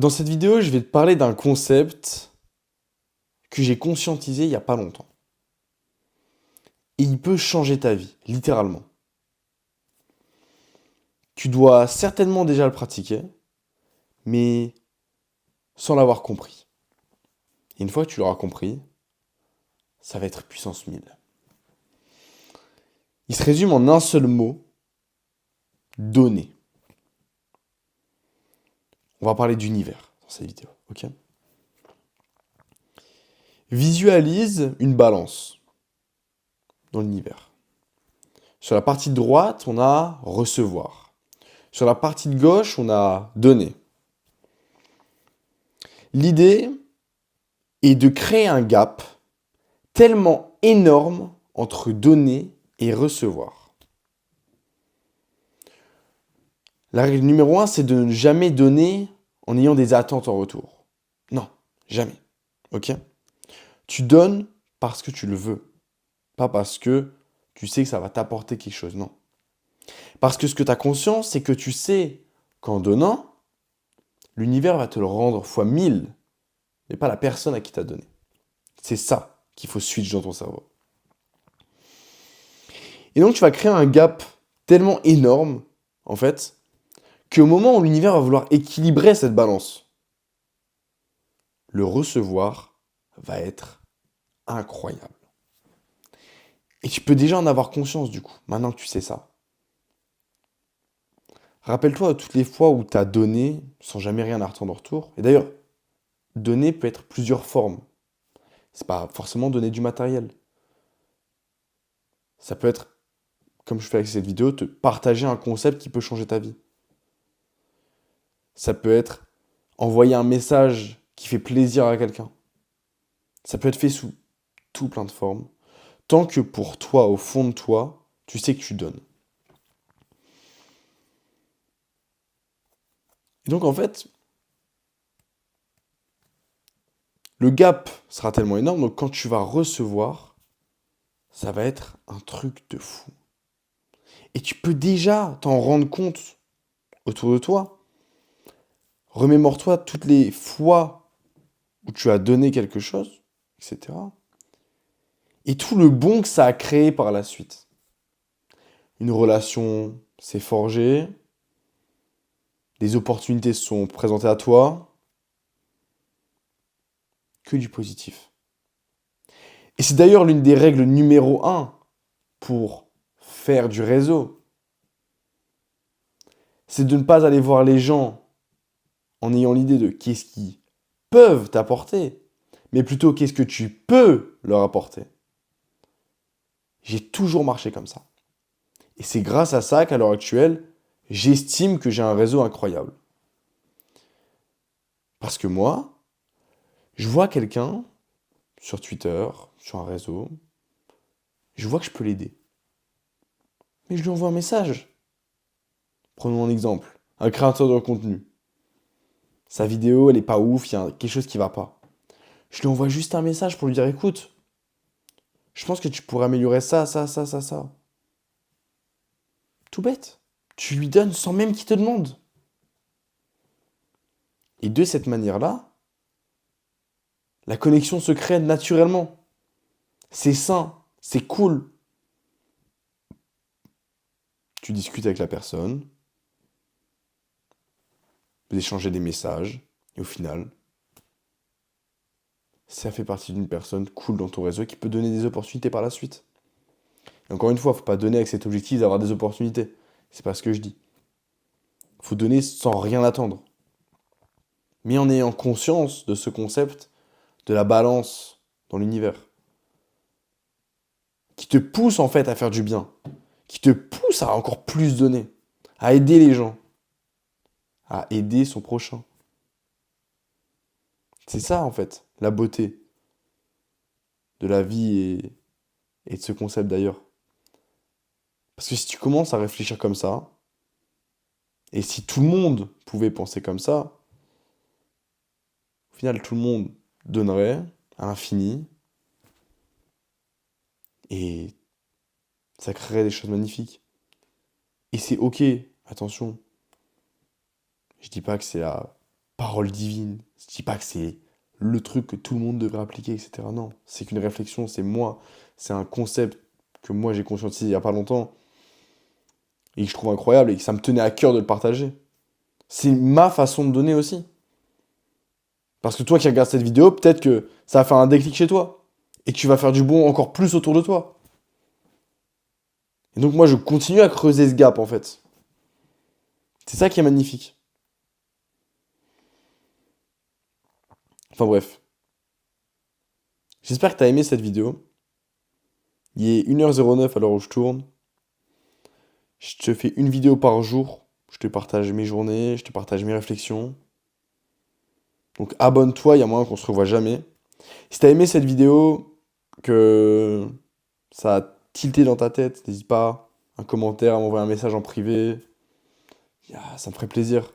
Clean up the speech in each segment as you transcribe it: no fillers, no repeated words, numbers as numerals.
Dans cette vidéo, je vais te parler d'un concept que j'ai conscientisé il n'y a pas longtemps. Et il peut changer ta vie, littéralement. Tu dois certainement déjà le pratiquer, mais sans l'avoir compris. Et une fois que tu l'auras compris, ça va être puissance 1000. Il se résume en un seul mot, donner. On va parler d'univers dans cette vidéo, ok? Visualise une balance dans l'univers. Sur la partie droite, on a recevoir. Sur la partie de gauche, on a donner. L'idée est de créer un gap tellement énorme entre donner et recevoir. La règle numéro 1, c'est de ne jamais donner en ayant des attentes en retour. Non, jamais. Ok? Tu donnes parce que tu le veux, pas parce que tu sais que ça va t'apporter quelque chose. Non. Parce que ce que tu as conscience, c'est que tu sais qu'en donnant, l'univers va te le rendre fois 1000, mais pas la personne à qui t'as donné. C'est ça qu'il faut switch dans ton cerveau. Et donc tu vas créer un gap tellement énorme, en fait, qu'au moment où l'univers va vouloir équilibrer cette balance, le recevoir va être incroyable. Et tu peux déjà en avoir conscience du coup, maintenant que tu sais ça. Rappelle-toi toutes les fois où tu as donné sans jamais rien attendre en retour. Et d'ailleurs, donner peut être plusieurs formes. C'est pas forcément donner du matériel. Ça peut être, comme je fais avec cette vidéo, te partager un concept qui peut changer ta vie. Ça peut être envoyer un message qui fait plaisir à quelqu'un. Ça peut être fait sous tout plein de formes. Tant que pour toi, au fond de toi, tu sais que tu donnes. Et donc en fait, le gap sera tellement énorme, donc quand tu vas recevoir, ça va être un truc de fou. Et tu peux déjà t'en rendre compte autour de toi. Remémore-toi toutes les fois où tu as donné quelque chose, etc. Et tout le bon que ça a créé par la suite. Une relation s'est forgée, des opportunités se sont présentées à toi, que du positif. Et c'est d'ailleurs l'une des règles numéro 1 pour faire du réseau. C'est de ne pas aller voir les gens en ayant l'idée de qu'est-ce qu'ils peuvent t'apporter, mais plutôt qu'est-ce que tu peux leur apporter. J'ai toujours marché comme ça. Et c'est grâce à ça qu'à l'heure actuelle, j'estime que j'ai un réseau incroyable. Parce que moi, je vois quelqu'un sur Twitter, sur un réseau, je vois que je peux l'aider. Mais je lui envoie un message. Prenons un exemple. Un créateur de contenu. Sa vidéo, elle est pas ouf, il y a quelque chose qui va pas. Je lui envoie juste un message pour lui dire, écoute, je pense que tu pourrais améliorer ça, ça, ça, ça, ça. Tout bête. Tu lui donnes sans même qu'il te demande. Et de cette manière-là, la connexion se crée naturellement. C'est sain, c'est cool. Tu discutes avec la personne, vous échangez des messages, et au final, ça fait partie d'une personne cool dans ton réseau qui peut donner des opportunités par la suite. Et encore une fois, faut pas donner avec cet objectif d'avoir des opportunités. C'est pas ce que je dis. Faut donner sans rien attendre. Mais en ayant conscience de ce concept, de la balance dans l'univers, qui te pousse en fait à faire du bien, qui te pousse à encore plus donner, à aider les gens, à aider son prochain. C'est ça en fait, la beauté de la vie et de ce concept d'ailleurs. Parce que si tu commences à réfléchir comme ça, et si tout le monde pouvait penser comme ça, au final tout le monde donnerait à l'infini, et ça créerait des choses magnifiques. Et c'est ok, attention, je dis pas que c'est la parole divine. Je dis pas que c'est le truc que tout le monde devrait appliquer, etc. Non, c'est qu'une réflexion, c'est moi. C'est un concept que moi j'ai conscientisé il y a pas longtemps et que je trouve incroyable et que ça me tenait à cœur de le partager. C'est ma façon de donner aussi. Parce que toi qui regardes cette vidéo, peut-être que ça va faire un déclic chez toi. Et que tu vas faire du bon encore plus autour de toi. Et donc moi je continue à creuser ce gap en fait. C'est ça qui est magnifique. Enfin bref. J'espère que tu as aimé cette vidéo. Il est 1h09 à l'heure où je tourne. Je te fais une vidéo par jour. Je te partage mes journées, je te partage mes réflexions. Donc abonne-toi, il y a moyen qu'on se revoit jamais. Si t'as aimé cette vidéo, que ça a tilté dans ta tête, n'hésite pas, un commentaire, à m'envoyer un message en privé. Ça me ferait plaisir.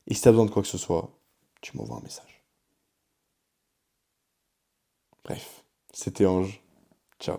Et si t'as besoin de quoi que ce soit, tu m'envoies un message. Bref, c'était Ange. Ciao.